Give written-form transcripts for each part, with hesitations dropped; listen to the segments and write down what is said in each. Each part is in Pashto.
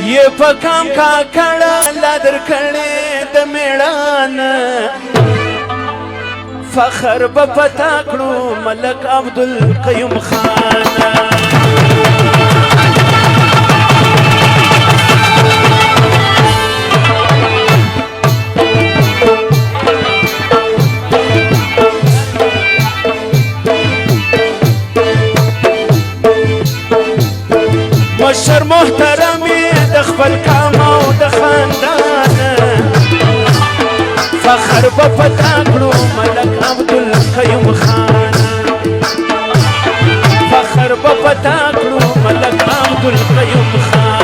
ये पकाम का खड़ा लादर खड़े दमेड़ान फखर बपता कड़ू मलक अब्दुल कयूम खान मशर मोहतरमी दखबल कामा दखानदान फखर बपता कड़ू मलक अब्दुल कयूम खान फखर बपता कड़ू मलक अब्दुल कयूम खान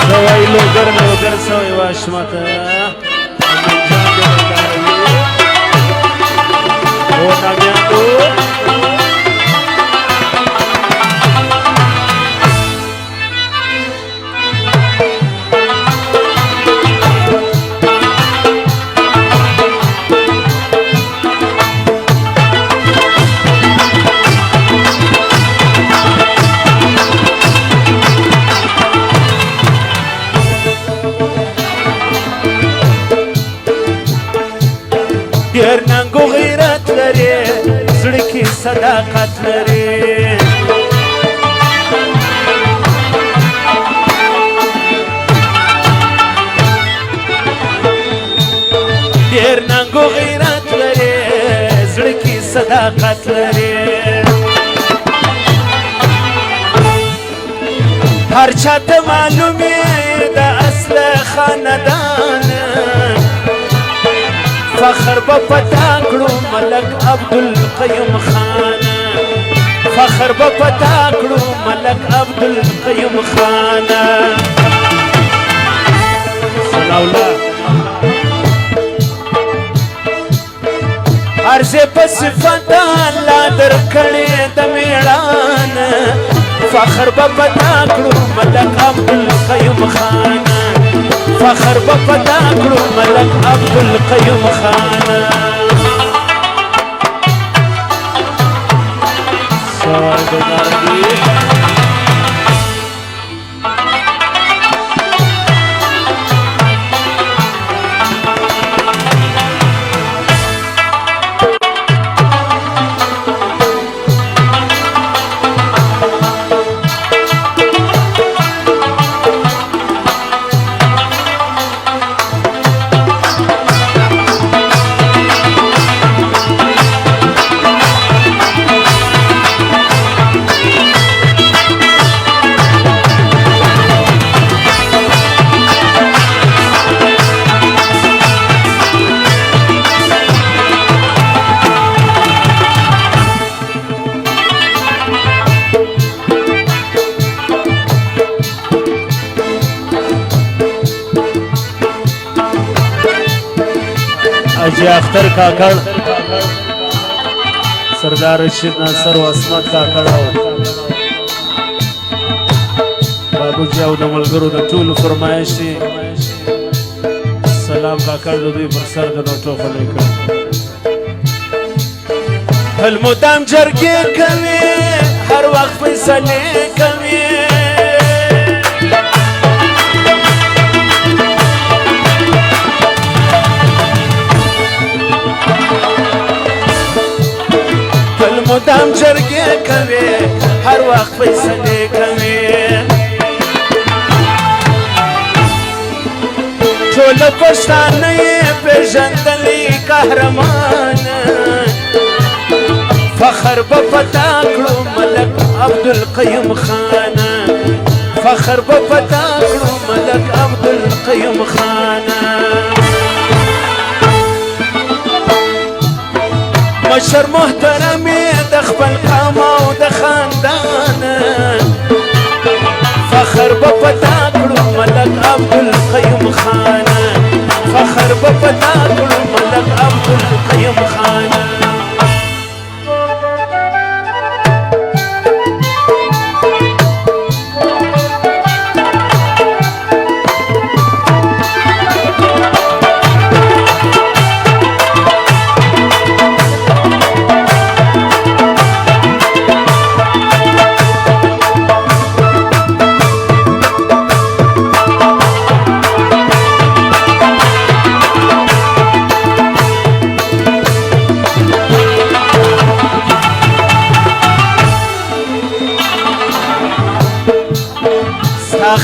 सवाई लोगर सवाई वाशमत ډېر ننګو غیرت لري زړه کې صداقت لري ډېر ننګو غیرت لري زړه کې صداقت لري هر چاته معلومه د اصل خاندان فخر بپتا کړو ملک عبدل قیوم خان فخر بپتا کړو ملک عبدل قیوم خان سلاولا ارزه په صفات الله درکړې د میړان فخر بپتا کړو ملک عبدل قیوم خان فخر بپتا کړو ملک عبدل قیوم خان سوال دې अजय अख्तर काकड़ सरदार रशीद नासर व असमत काकड़ बाबूजी او د ملګرو د ټولو فرمایشي سلام کاکړ د دوی پر سر د نوټو خلې کړ هل مدام جرګې کوي هر وخت فیصلې کوي مدام جرګې کوي هر وخت فیصلې کوي ټول پښتانه یې پېژندلي قهرمان فخر بپتا کړو ملک عبدل قیوم خان فخر بپتا کړو ملک عبدل قیوم خان مشر محترمی د خپل قام او د خاندان فخر بپتا کړو ملک عبدل قیوم خان فخر بپتا کړو ملک عبدل قیوم خان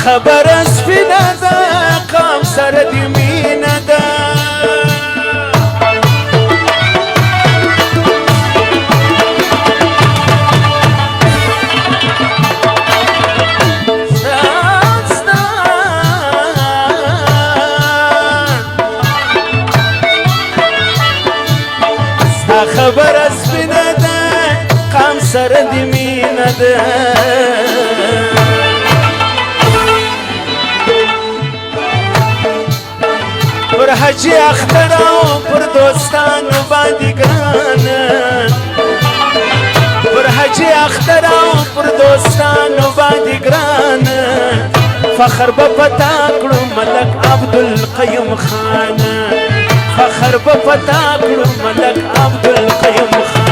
خبر سپینه ده قام سره دې مینه ده خبر سپینه ده قام سره دې مینه ده پر حجي اختر او پر دوستانو باندې ګرانه پر حجي اختر او پر دوستانو باندې ګرانه فخر به پتا کړو ملک عبدالقیوم خان فخر به پتا کړو ملک عبدالقیوم خان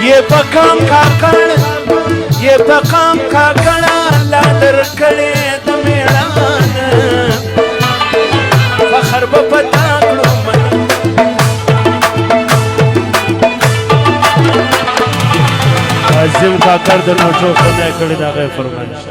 یہ پکام کاکړ یہ پکام کاکړ لا درکړې د میړان فخر به پتا کړو عظیم کاکړ د نوټو خدای کړی دا غي فرمایش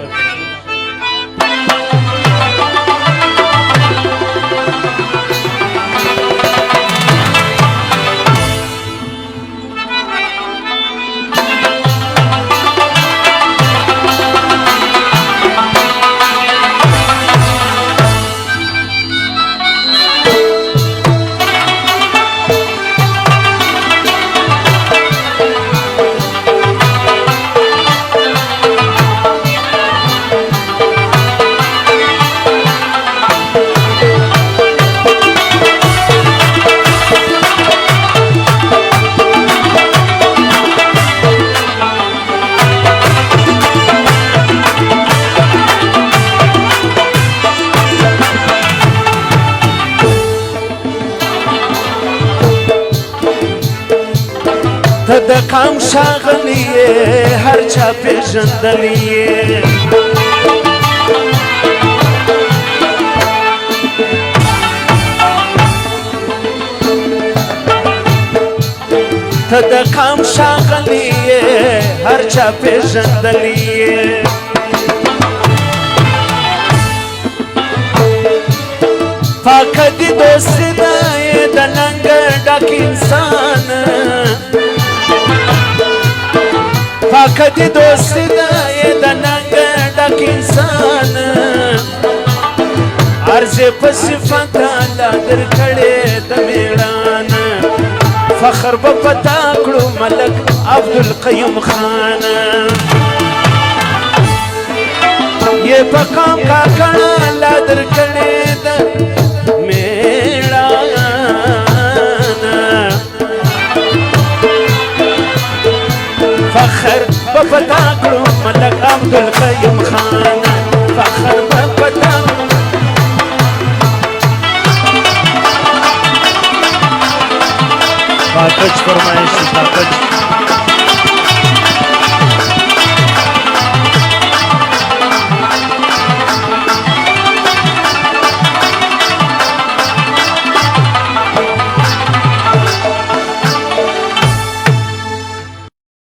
ته د قام ښاغلی یې هر چا پېژندلی یې ته د قام ښاغلی یې هر چا پېژندلی یې پاکه دي دوستي ده د ننګ ډک انسان پاکه دي دوستي ده د ننګ ډک انسان عرض په صفت الله درکړې د میړان فخر به پتا کړو ملک عبدالقیوم خان یہ پکام کاکړ الله درکړې د فخر بپتا کړو ملک عبدالقیوم خان فخر بپتا باکچ فرمایش باکچ